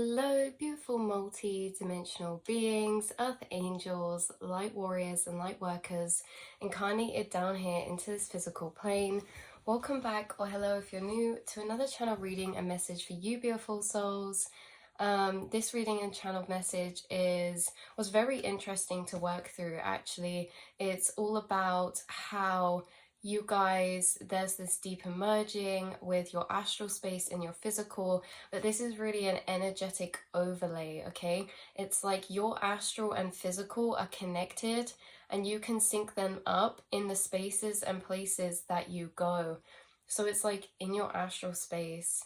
Hello, beautiful multi-dimensional beings, earth angels, light warriors, and light workers incarnated down here into this physical plane. Welcome back, or hello if you're new, to another channel reading and message for you, beautiful souls. This reading and channel message was very interesting to work through, actually. It's all about how you guys, there's this deeper merging with your astral space and your physical, but this is really an energetic overlay, okay? It's like your astral and physical are connected and you can sync them up in the spaces and places that you go. So it's like in your astral space,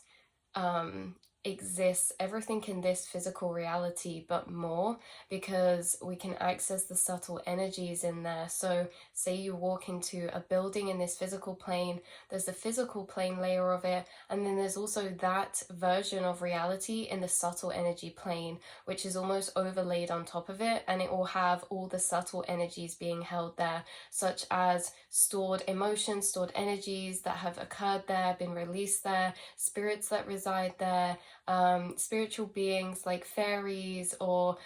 exists everything in this physical reality but more, because we can access the subtle energies in there. So say you walk into a building in this physical plane, there's the physical plane layer of it, and then there's also that version of reality in the subtle energy plane, which is almost overlaid on top of it, and it will have all the subtle energies being held there, such as stored emotions, stored energies that have occurred there, been released there, spirits that reside there, spiritual beings like fairies or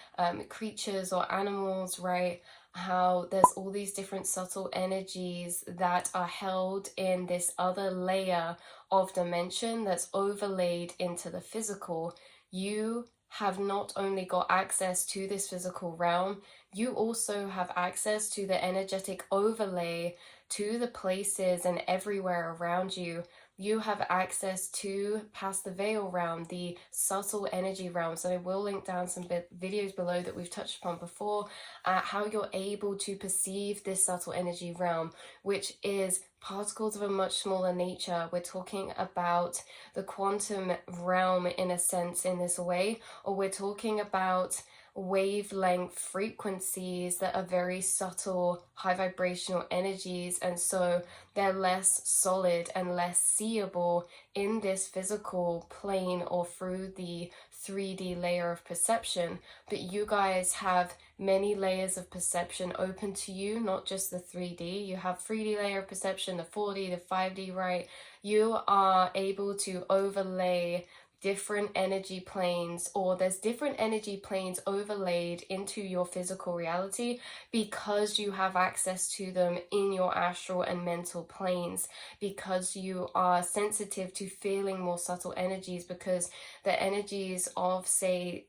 creatures or animals, right? How there's all these different subtle energies that are held in this other layer of dimension that's overlaid into the physical. You have not only got access to this physical realm, you also have access to the energetic overlay, to the places and everywhere around you. You have access to past the veil realm, the subtle energy realms, and I will link down some videos below that we've touched upon before, how you're able to perceive this subtle energy realm, which is particles of a much smaller nature. We're talking about the quantum realm in a sense in this way, or we're talking about wavelength frequencies that are very subtle, high vibrational energies, and so they're less solid and less seeable in this physical plane or through the 3D layer of perception. But you guys have many layers of perception open to you, not just the 3D. You have 3D layer of perception, the 4D, the 5D, right? You are able to overlay different energy planes, or there's different energy planes overlaid into your physical reality because you have access to them in your astral and mental planes, because you are sensitive to feeling more subtle energies, because the energies of, say,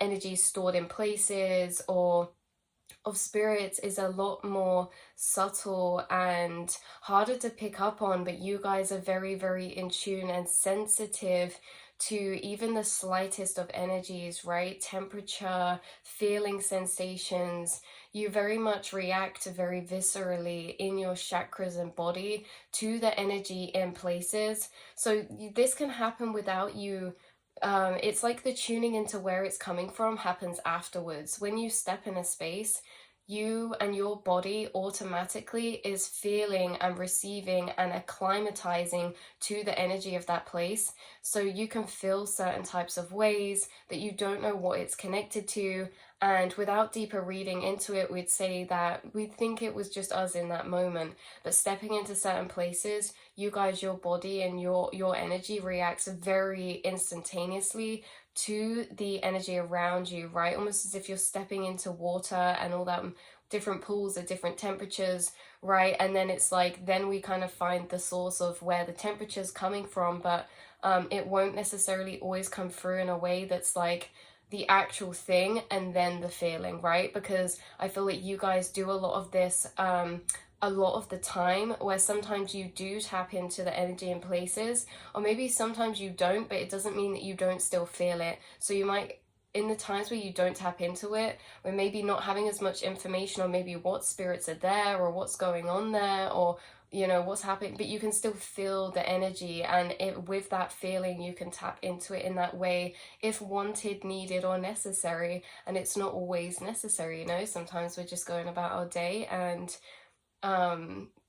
energies stored in places or of spirits is a lot more subtle and harder to pick up on, but you guys are very, very in tune and sensitive to even the slightest of energies, right? Temperature, feeling sensations. You very much react very viscerally in your chakras and body to the energy in places. So this can happen without you. It's like the tuning into where it's coming from happens afterwards. When you step in a space, you and your body automatically is feeling and receiving and acclimatizing to the energy of that place. So you can feel certain types of ways that you don't know what it's connected to. And without deeper reading into it, we'd say that we'd think it was just us in that moment. But stepping into certain places, you guys, your body and your energy reacts very instantaneously to the energy around you, right? Almost as if you're stepping into water and all that, different pools at different temperatures, right? And then it's like, then we kind of find the source of where the temperature's coming from, but it won't necessarily always come through in a way that's like the actual thing and then the feeling, right? Because I feel like you guys do a lot of this a lot of the time, where sometimes you do tap into the energy in places, or maybe sometimes you don't, but it doesn't mean that you don't still feel it. So you might, in the times where you don't tap into it, we're maybe not having as much information on maybe what spirits are there or what's going on there, or you know what's happening, but you can still feel the energy, and with that feeling you can tap into it in that way if wanted, needed, or necessary. And it's not always necessary, you know. Sometimes we're just going about our day and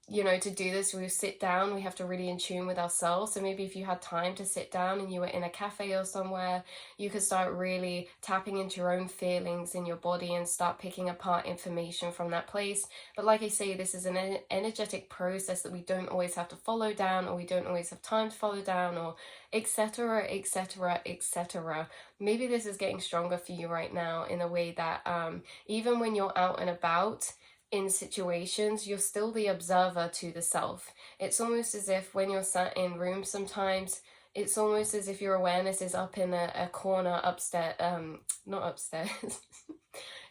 you know, to do this, we sit down, we have to really in tune with ourselves. So maybe if you had time to sit down and you were in a cafe or somewhere, you could start really tapping into your own feelings in your body and start picking apart information from that place. But like I say, this is an energetic process that we don't always have to follow down, or we don't always have time to follow down, or etc, etc, etc. Maybe this is getting stronger for you right now in a way that even when you're out and about in situations, you're still the observer to the self. It's almost as if when you're sat in rooms sometimes, it's almost as if your awareness is up in a corner upstairs, not upstairs,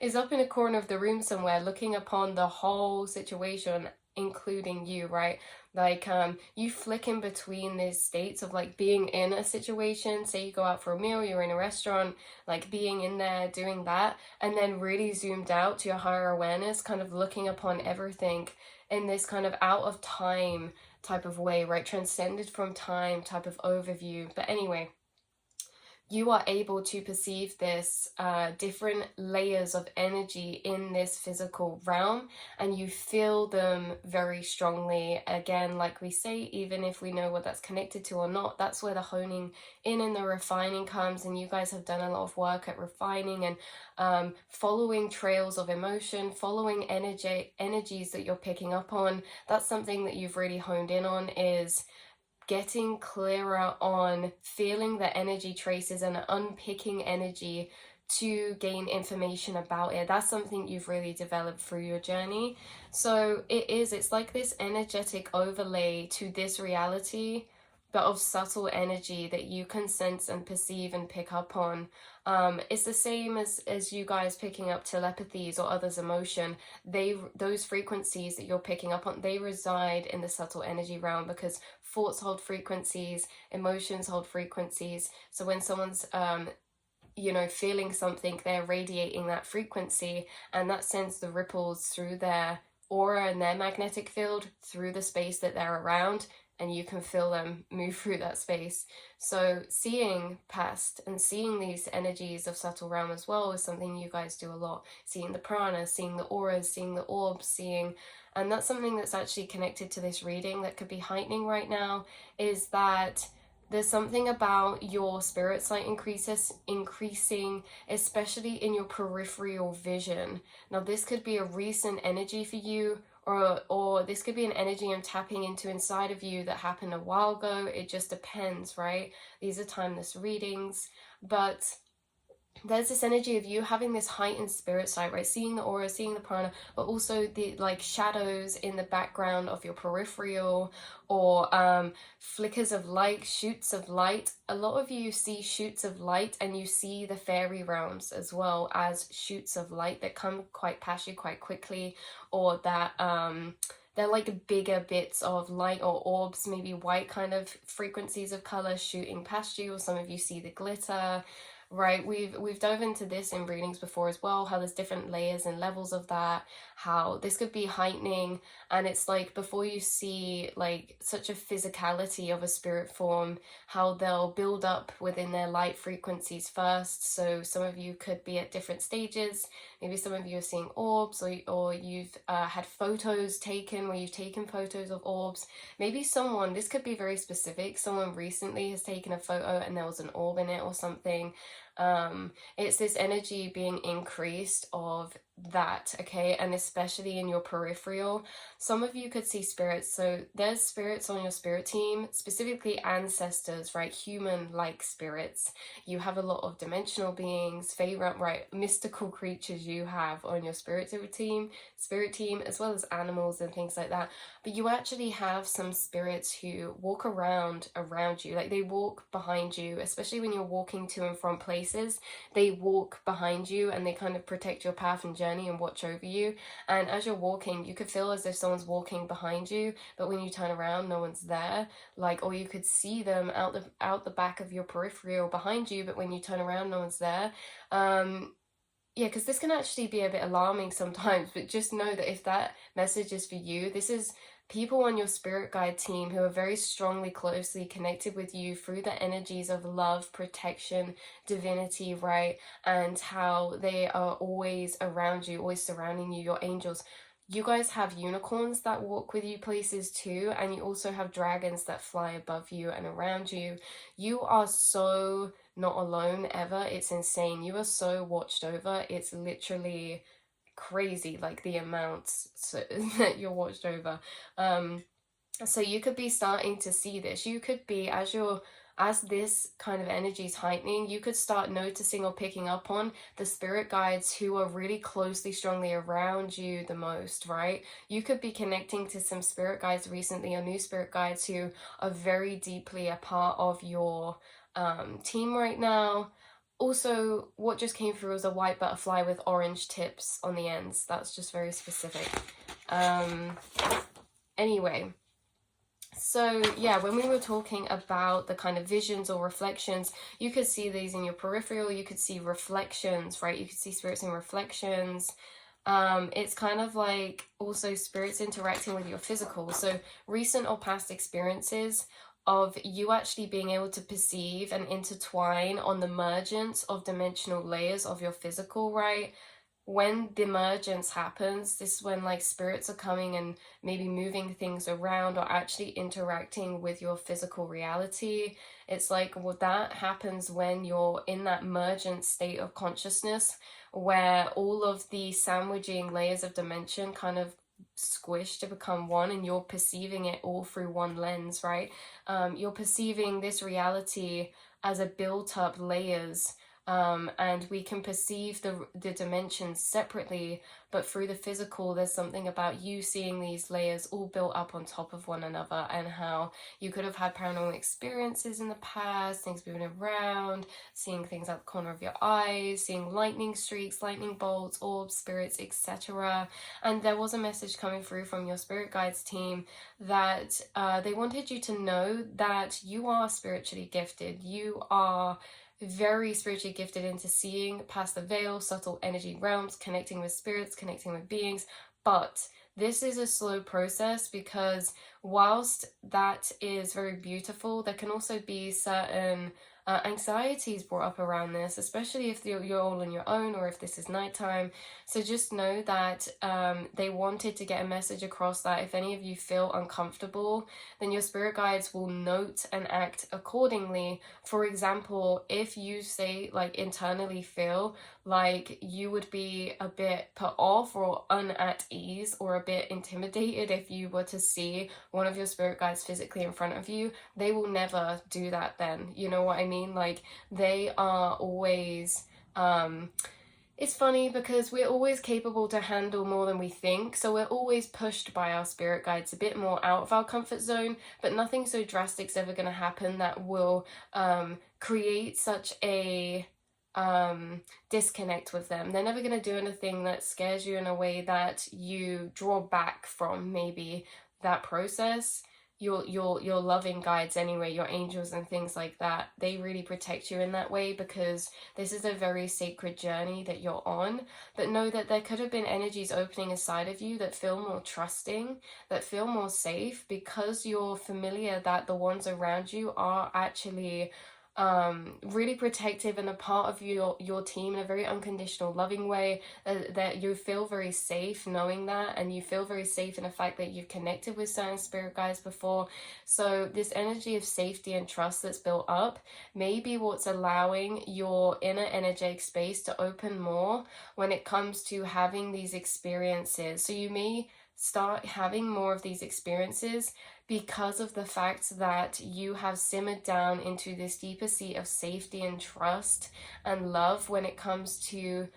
is up in a corner of the room somewhere looking upon the whole situation, including you, right? Like you flick in between these states of like being in a situation, say you go out for a meal, you're in a restaurant, like being in there doing that, and then really zoomed out to your higher awareness, kind of looking upon everything in this kind of out of time type of way, right? Transcended from time type of overview. But anyway, you are able to perceive this different layers of energy in this physical realm, and you feel them very strongly. Again, like we say, even if we know what that's connected to or not, that's where the honing in and the refining comes. And you guys have done a lot of work at refining and following trails of emotion, following energies that you're picking up on. That's something that you've really honed in on, is getting clearer on feeling the energy traces and unpicking energy to gain information about it. That's something you've really developed through your journey. So it's like this energetic overlay to this reality, but of subtle energy that you can sense and perceive and pick up on. It's the same as you guys picking up telepathies or others' emotion. Those frequencies that you're picking up on, they reside in the subtle energy realm, because thoughts hold frequencies, emotions hold frequencies. So when someone's you know, feeling something, they're radiating that frequency, and that sends the ripples through their aura and their magnetic field through the space that they're around, and you can feel them move through that space. So seeing past and seeing these energies of subtle realm as well is something you guys do a lot. Seeing the prana, seeing the auras, seeing the orbs, seeing, and that's something that's actually connected to this reading that could be heightening right now, is that there's something about your spirit sight increasing, especially in your peripheral vision. Now, this could be a recent energy for you, or this could be an energy I'm tapping into inside of you that happened a while ago. It just depends, right? These are timeless readings, but there's this energy of you having this heightened spirit sight, right? Seeing the aura, seeing the prana, but also the like shadows in the background of your peripheral, or flickers of light, shoots of light. A lot of you see shoots of light, and you see the fairy realms as well as shoots of light that come quite past you quite quickly, or that they're like bigger bits of light or orbs, maybe white kind of frequencies of color shooting past you, or some of you see the glitter. Right, we've dove into this in readings before as well, how there's different layers and levels of that, how this could be heightening, and it's like before you see like such a physicality of a spirit form, how they'll build up within their light frequencies first. So some of you could be at different stages. Maybe some of you are seeing orbs, or you've had photos taken where you've taken photos of orbs. Maybe someone, this could be very specific, someone recently has taken a photo and there was an orb in it or something. It's this energy being increased of that, okay? And especially in your peripheral, some of you could see spirits. So there's spirits on your spirit team, specifically ancestors, right? Human-like spirits. You have a lot of dimensional beings, favorite, right? Mystical creatures you have on your spirit team, as well as animals and things like that. But you actually have some spirits who walk around you, like they walk behind you, especially when you're walking to and from places. They walk behind you and they kind of protect your path and journey and watch over you. And as you're walking, you could feel as if someone's walking behind you, but when you turn around, no one's there. Like, or you could see them out the back of your peripheral behind you, but when you turn around, no one's there. Yeah, because this can actually be a bit alarming sometimes, but just know that if that message is for you, this is people on your spirit guide team who are very strongly, closely connected with you through the energies of love, protection, divinity, right? And how they are always around you, always surrounding you, your angels. you guys have unicorns that walk with you places too, and you also have dragons that fly above you and around you. You are so not alone ever. It's insane. You are so watched over. It's literally crazy, like the amounts that you're watched over. So you could be starting to see this. You could be, as this kind of energy is heightening, you could start noticing or picking up on the spirit guides who are really closely, strongly around you the most, right? You could be connecting to some spirit guides recently, or new spirit guides who are very deeply a part of your team right now. Also, what just came through was a white butterfly with orange tips on the ends. That's just very specific. Anyway, so yeah, when we were talking about the kind of visions or reflections, you could see these in your peripheral, you could see reflections, right? You could see spirits in reflections. It's kind of like also spirits interacting with your physical. So recent or past experiences of you actually being able to perceive and intertwine on the emergence of dimensional layers of your physical, right? When the emergence happens, this is when like spirits are coming and maybe moving things around or actually interacting with your physical reality. It's like, well, that happens when you're in that emergent state of consciousness where all of the sandwiching layers of dimension kind of squish to become one, and you're perceiving it all through one lens, right? You're perceiving this reality as a built up layers, and we can perceive the dimensions separately, but through the physical, there's something about you seeing these layers all built up on top of one another, and how you could have had paranormal experiences in the past, things moving around, seeing things out the corner of your eyes, seeing lightning streaks, lightning bolts, orbs, spirits, etc. And there was a message coming through from your spirit guides team that they wanted you to know that you are spiritually gifted. You are very spiritually gifted into seeing past the veil, subtle energy realms, connecting with spirits, connecting with beings. But this is a slow process, because whilst that is very beautiful, there can also be certain anxieties brought up around this, especially if you're all on your own or if this is nighttime. So just know that they wanted to get a message across that if any of you feel uncomfortable, then your spirit guides will note and act accordingly. For example, if you say like internally feel like you would be a bit put off or at ease or a bit intimidated if you were to see one of your spirit guides physically in front of you, they will never do that then. You know what I mean? Like, they are always it's funny because we're always capable to handle more than we think, so we're always pushed by our spirit guides a bit more out of our comfort zone, but nothing so drastic is ever going to happen that will create such a disconnect with them. They're never going to do anything that scares you in a way that you draw back from maybe that process. Your loving guides anyway, your angels and things like that, they really protect you in that way, because this is a very sacred journey that you're on. But know that there could have been energies opening inside of you that feel more trusting, that feel more safe, because you're familiar that the ones around you are actually really protective and a part of your team in a very unconditional, loving way, that you feel very safe knowing that, and you feel very safe in the fact that you've connected with certain spirit guides before. So this energy of safety and trust that's built up may be what's allowing your inner energetic space to open more when it comes to having these experiences. So you may start having more of these experiences because of the fact that you have simmered down into this deeper seat of safety and trust and love when it comes to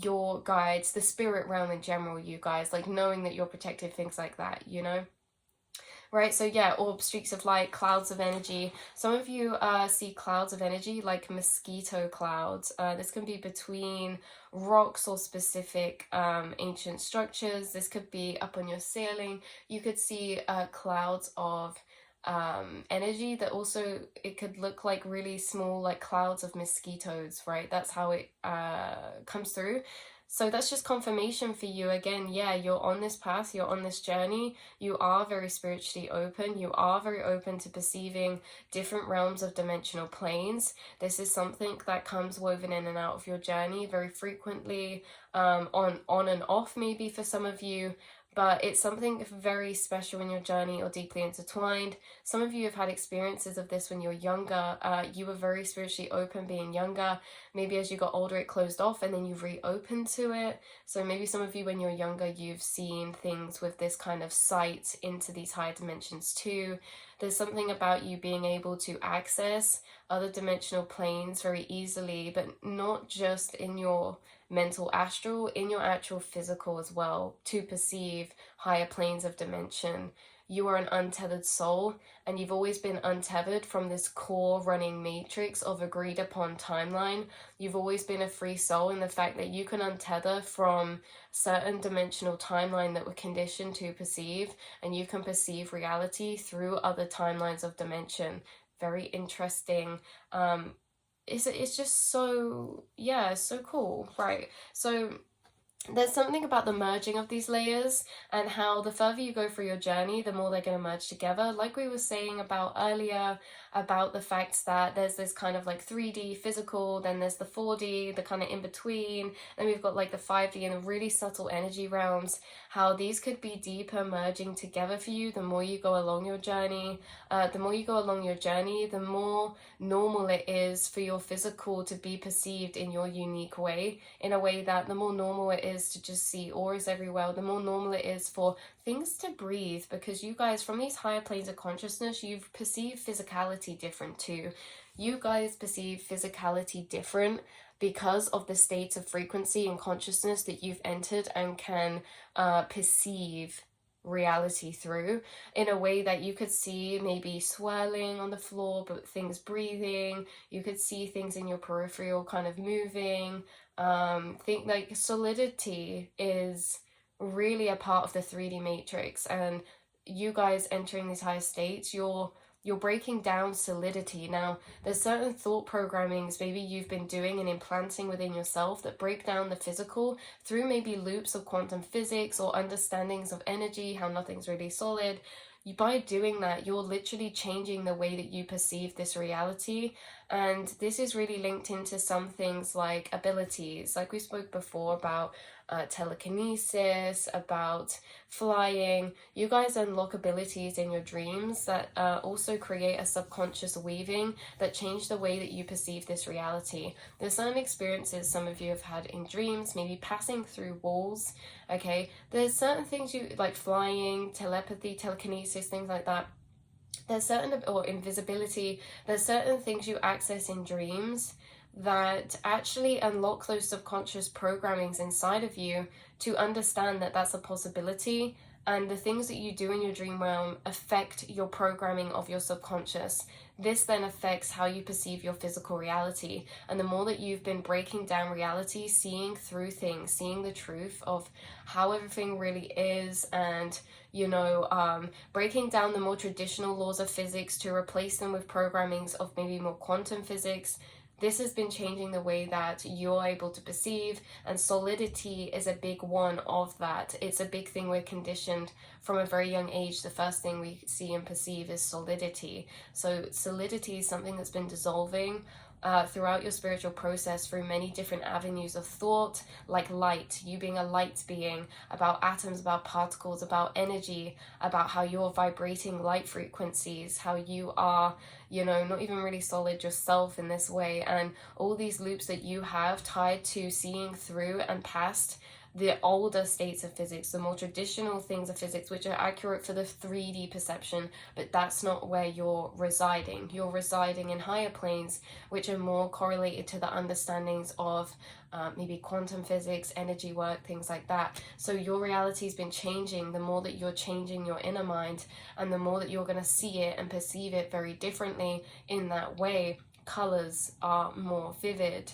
your guides, the spirit realm in general, you guys, like knowing that you're protected, things like that, you know? Right, so yeah, orb, streaks of light, clouds of energy. Some of you see clouds of energy like mosquito clouds. This can be between rocks or specific ancient structures. This could be up on your ceiling. You could see clouds of energy that also, it could look like really small, like clouds of mosquitoes, right? That's how it comes through. So that's just confirmation for you again. Yeah, you're on this path, you're on this journey, you are very spiritually open, you are very open to perceiving different realms of dimensional planes. This is something that comes woven in and out of your journey very frequently, on and off maybe for some of you, but it's something very special in your journey or deeply intertwined. Some of you have had experiences of this when you were younger. You were very spiritually open being younger. Maybe as you got older it closed off and then you reopened to it. So maybe some of you when you're younger you've seen things with this kind of sight into these higher dimensions too. There's something about you being able to access other dimensional planes very easily, but not just in your mental astral, in your actual physical as well, to perceive higher planes of dimension. You are an untethered soul, and you've always been untethered from this core running matrix of agreed upon timeline. You've always been a free soul in the fact that you can untether from certain dimensional timeline that we're conditioned to perceive, and you can perceive reality through other timelines of dimension. Very interesting. It's just so, yeah, so cool, right? So there's something about the merging of these layers and how the further you go through your journey, the more they're going to merge together. Like we were saying about earlier, about the fact that there's this kind of like 3D physical, then there's the 4D, the kind of in between, then we've got like the 5D and the really subtle energy realms, how these could be deeper merging together for you the more you go along your journey. The more you go along your journey, the more normal it is for your physical to be perceived in your unique way, in a way that the more normal it is to just see auras everywhere, the more normal it is for things to breathe, because you guys from these higher planes of consciousness, you've perceived physicality different too. You guys perceive physicality different because of the states of frequency and consciousness that you've entered and can perceive reality through, in a way that you could see maybe swirling on the floor but things breathing. You could see things in your peripheral kind of moving. Think like solidity is really a part of the 3D matrix, and you guys entering these higher states, you're breaking down solidity. Now, there's certain thought programmings maybe you've been doing and implanting within yourself that break down the physical through maybe loops of quantum physics or understandings of energy, how nothing's really solid. By doing that, you're literally changing the way that you perceive this reality. And this is really linked into some things like abilities, like we spoke before about telekinesis, about flying. You guys unlock abilities in your dreams that also create a subconscious weaving that change the way that you perceive this reality. There's some experiences some of you have had in dreams, maybe passing through walls, okay? There's certain things you, like flying, telepathy, telekinesis, things like that. There's certain, or invisibility, there's certain things you access in dreams that actually unlock those subconscious programmings inside of you to understand that that's a possibility, and the things that you do in your dream realm affect your programming of your subconscious. This then affects how you perceive your physical reality, and the more that you've been breaking down reality, seeing through things, seeing the truth of how everything really is, and breaking down the more traditional laws of physics to replace them with programmings of maybe more quantum physics. This has been changing the way that you're able to perceive, and solidity is a big one of that. It's a big thing we're conditioned from a very young age. The first thing we see and perceive is solidity. So solidity is something that's been dissolving throughout your spiritual process through many different avenues of thought, like light, you being a light being, about atoms, about particles, about energy, about how you're vibrating light frequencies, how you are, not even really solid yourself in this way, and all these loops that you have tied to seeing through and past the older states of physics, the more traditional things of physics, which are accurate for the 3D perception, but that's not where you're residing. You're residing in higher planes, which are more correlated to the understandings of maybe quantum physics, energy work, things like that. So your reality's been changing the more that you're changing your inner mind, and the more that you're going to see it and perceive it very differently in that way. Colors are more vivid.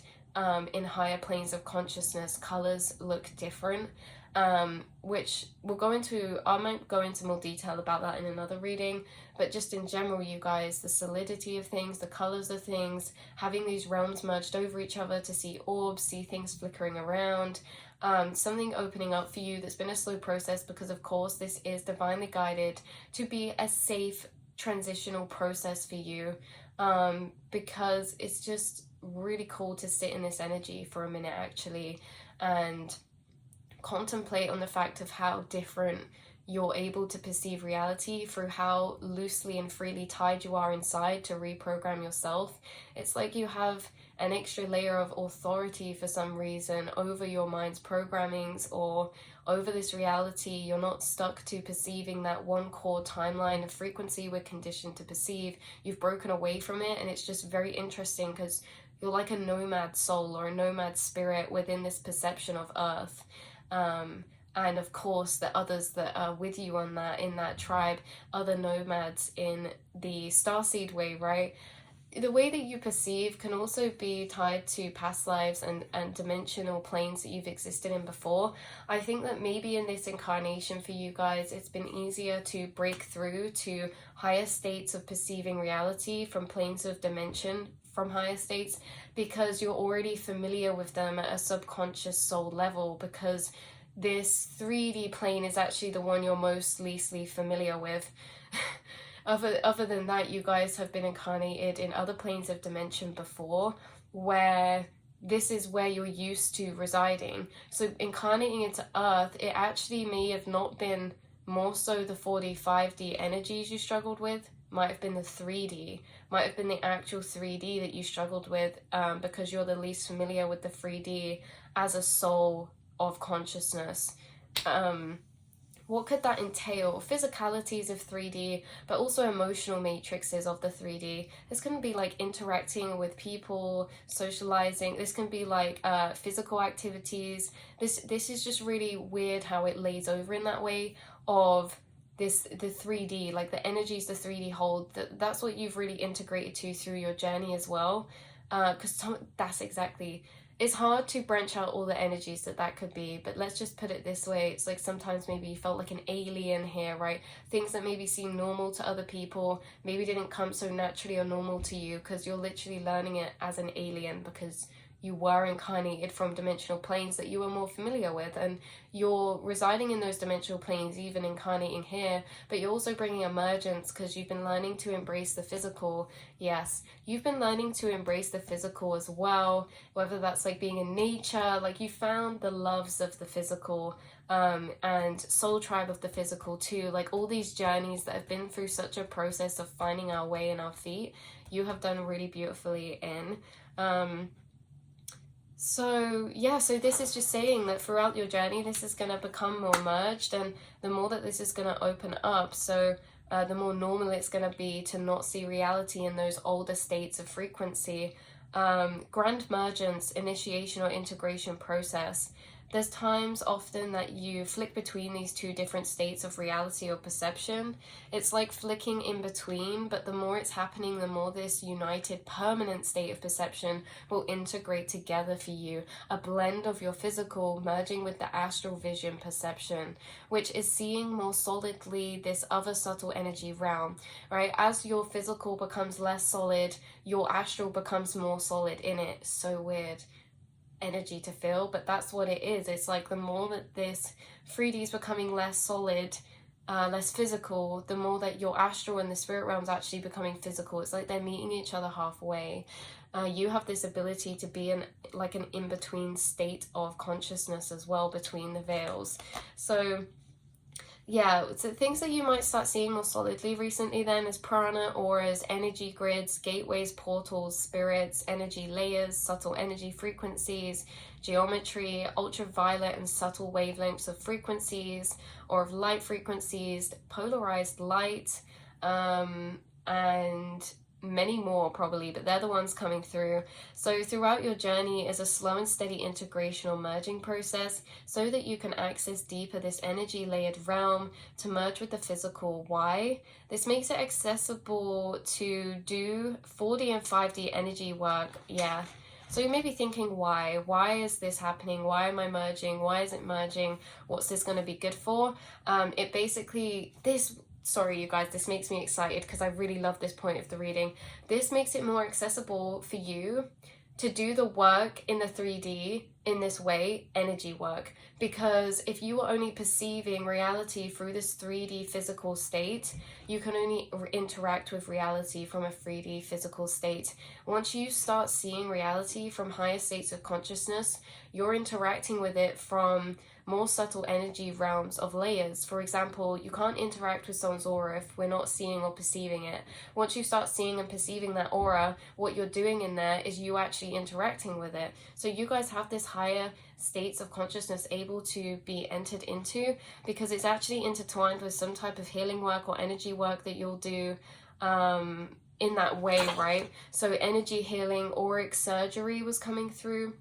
in higher planes of consciousness, colors look different, which I might go into more detail about that in another reading, but just in general, you guys, the solidity of things, the colors of things, having these realms merged over each other to see orbs, see things flickering around, something opening up for you that's been a slow process, because of course this is divinely guided to be a safe transitional process for you, because it's just really cool to sit in this energy for a minute actually and contemplate on the fact of how different you're able to perceive reality through how loosely and freely tied you are inside to reprogram yourself. It's like you have an extra layer of authority for some reason over your mind's programmings or over this reality. You're not stuck to perceiving that one core timeline of frequency we're conditioned to perceive. You've broken away from it, and it's just very interesting because you're like a nomad soul or a nomad spirit within this perception of Earth. And of course the others that are with you on that, in that tribe, other nomads in the Starseed way, right? The way that you perceive can also be tied to past lives and dimensional planes that you've existed in before. I think that maybe in this incarnation for you guys, it's been easier to break through to higher states of perceiving reality from planes of dimension, from higher states, because you're already familiar with them at a subconscious soul level, because this 3D plane is actually the one you're most leastly familiar with. Other than that, you guys have been incarnated in other planes of dimension before, where this is where you're used to residing. So incarnating into Earth, it actually may have not been more so the 4D, 5D energies you struggled with, might have been the 3D, might have been the actual 3D that you struggled with, because you're the least familiar with the 3D as a soul of consciousness. What could that entail? Physicalities of 3D, but also emotional matrices of the 3D. This can be like interacting with people, socializing. This can be like physical activities. This is just really weird how it lays over in that way of the 3D, like the energies the 3D hold. That's what you've really integrated to through your journey as well. Because that's exactly... It's hard to branch out all the energies that could be, but let's just put it this way. It's like sometimes maybe you felt like an alien here, right? Things that maybe seem normal to other people maybe didn't come so naturally or normal to you because you're literally learning it as an alien, because you were incarnated from dimensional planes that you were more familiar with, and you're residing in those dimensional planes, even incarnating here, but you're also bringing emergence because you've been learning to embrace the physical. Yes, you've been learning to embrace the physical as well, whether that's like being in nature, like you found the loves of the physical, and soul tribe of the physical too, like all these journeys that have been through such a process of finding our way and our feet, you have done really beautifully in. So this is just saying that throughout your journey, this is going to become more merged, and the more that this is going to open up, so the more normal it's going to be to not see reality in those older states of frequency. Grand mergence, initiation or integration process. There's times often that you flick between these two different states of reality or perception. It's like flicking in between, but the more it's happening, the more this united permanent state of perception will integrate together for you. A blend of your physical merging with the astral vision perception, which is seeing more solidly this other subtle energy realm, right? As your physical becomes less solid, your astral becomes more solid in it. So weird energy to feel, but that's what it is. It's like the more that this 3D is becoming less solid, less physical, the more that your astral and the spirit realm is actually becoming physical. It's like they're meeting each other halfway. You have this ability to be in like an in-between state of consciousness as well, between the veils. So things that you might start seeing more solidly recently then is prana, auras, energy grids, gateways, portals, spirits, energy layers, subtle energy frequencies, geometry, ultraviolet and subtle wavelengths of frequencies or of light frequencies, polarized light, and many more probably, but they're the ones coming through. So throughout your journey is a slow and steady integration or merging process so that you can access deeper this energy layered realm to merge with the physical. Why? This makes it accessible to do 4D and 5D energy work. So you may be thinking, why is this happening? Why am I merging? Why is it merging? What's this going to be good for? It basically, sorry you guys, this makes me excited because I really love this point of the reading. This makes it more accessible for you to do the work in the 3D in this way, energy work. Because if you are only perceiving reality through this 3D physical state, you can only interact with reality from a 3D physical state. Once you start seeing reality from higher states of consciousness, you're interacting with it from more subtle energy realms of layers. For example, you can't interact with someone's aura if we're not seeing or perceiving it. Once you start seeing and perceiving that aura, what you're doing in there is you actually interacting with it. So you guys have this higher states of consciousness able to be entered into, because it's actually intertwined with some type of healing work or energy work that you'll do in that way, right? So energy healing, auric surgery was coming through,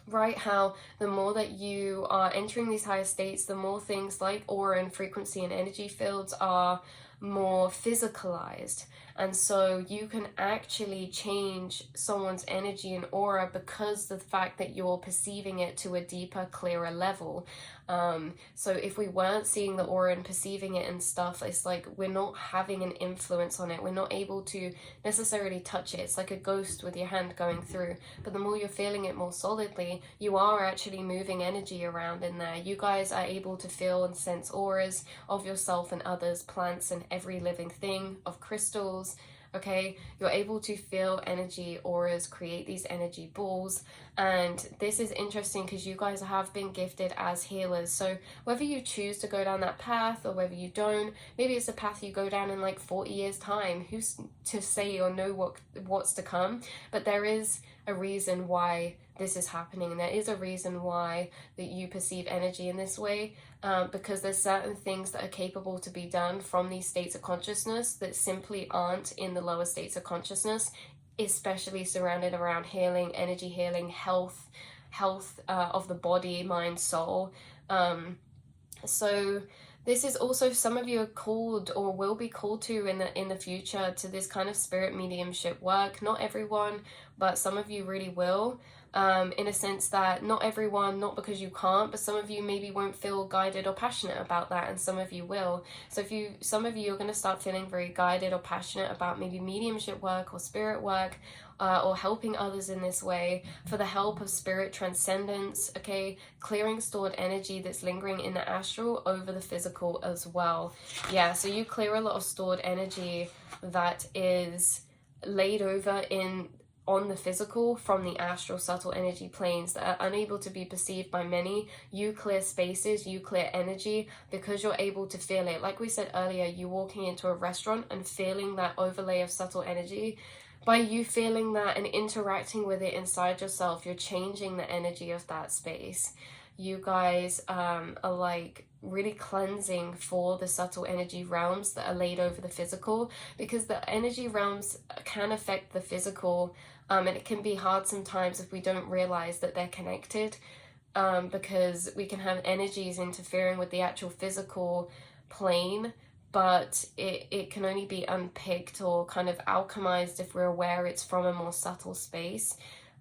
right? How the more that you are entering these higher states, the more things like aura and frequency and energy fields are more physicalized. And so you can actually change someone's energy and aura because of the fact that you're perceiving it to a deeper, clearer level. So if we weren't seeing the aura and perceiving it and stuff, it's like we're not having an influence on it. We're not able to necessarily touch it. It's like a ghost with your hand going through. But the more you're feeling it more solidly, you are actually moving energy around in there. You guys are able to feel and sense auras of yourself and others, plants and every living thing, of crystals. Okay, you're able to feel energy auras, create these energy balls. And this is interesting because you guys have been gifted as healers. So whether you choose to go down that path or whether you don't, maybe it's a path you go down in like 40 years time, who's to say or know what's to come. But there is a reason why this is happening, and there is a reason why that you perceive energy in this way, because there's certain things that are capable to be done from these states of consciousness that simply aren't in the lower states of consciousness, especially surrounded around healing, energy healing, health of the body, mind, soul. So this is also, some of you are called or will be called to in the future to this kind of spirit mediumship work. Not everyone, but some of you really will. In a sense that not everyone, not because you can't, but some of you maybe won't feel guided or passionate about that, and some of you will. So some of you are going to start feeling very guided or passionate about maybe mediumship work or spirit work, or helping others in this way for the help of spirit transcendence, okay, clearing stored energy that's lingering in the astral over the physical as well. Yeah, so you clear a lot of stored energy that is laid over on the physical from the astral subtle energy planes that are unable to be perceived by many. You clear spaces, you clear energy because you're able to feel it. Like we said earlier, you walking into a restaurant and feeling that overlay of subtle energy. By you feeling that and interacting with it inside yourself, you're changing the energy of that space. You guys are like really cleansing for the subtle energy realms that are laid over the physical, because the energy realms can affect the physical, and it can be hard sometimes if we don't realize that they're connected, because we can have energies interfering with the actual physical plane, but it can only be unpicked or kind of alchemized if we're aware it's from a more subtle space.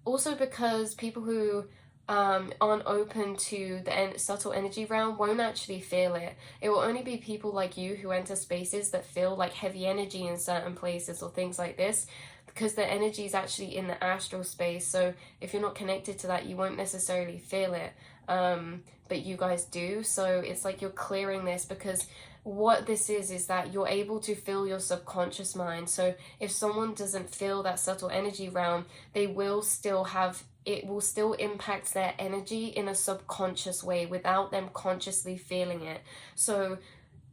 Also because people who aren't open to the subtle energy realm won't actually feel it. It will only be people like you who enter spaces that feel like heavy energy in certain places or things like this, because the energy is actually in the astral space. So if you're not connected to that, you won't necessarily feel it, but you guys do. So it's like you're clearing this, because what this is that you're able to feel your subconscious mind. So if someone doesn't feel that subtle energy realm, they will still have, it will still impact their energy in a subconscious way without them consciously feeling it. So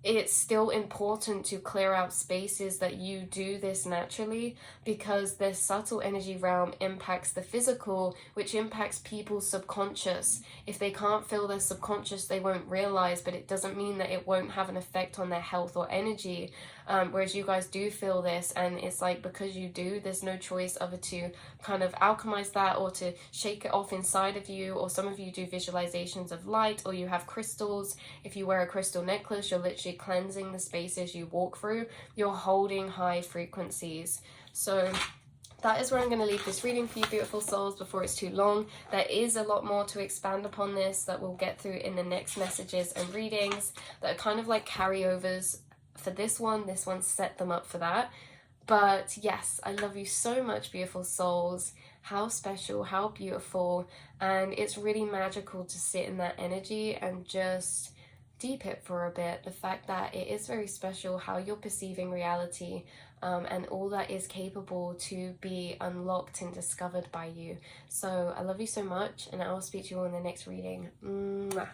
it's still important to clear out spaces that you do this naturally, because the subtle energy realm impacts the physical, which impacts people's subconscious. If they can't feel their subconscious, they won't realize, but it doesn't mean that it won't have an effect on their health or energy. Whereas you guys do feel this, and it's like, because you do, there's no choice other to kind of alchemize that or to shake it off inside of you. Or some of you do visualizations of light, or you have crystals. If you wear a crystal necklace, you're literally cleansing the spaces you walk through. You're holding high frequencies. So that is where I'm going to leave this reading for you, beautiful souls, before it's too long. There is a lot more to expand upon this that we'll get through in the next messages and readings that are kind of like carryovers for this one. This one set them up for that. But yes, I love you so much, beautiful souls. How special, how beautiful, and it's really magical to sit in that energy and just deep it for a bit. The fact that it is very special how you're perceiving reality, and all that is capable to be unlocked and discovered by you. So I love you so much, and I will speak to you all in the next reading. Mwah.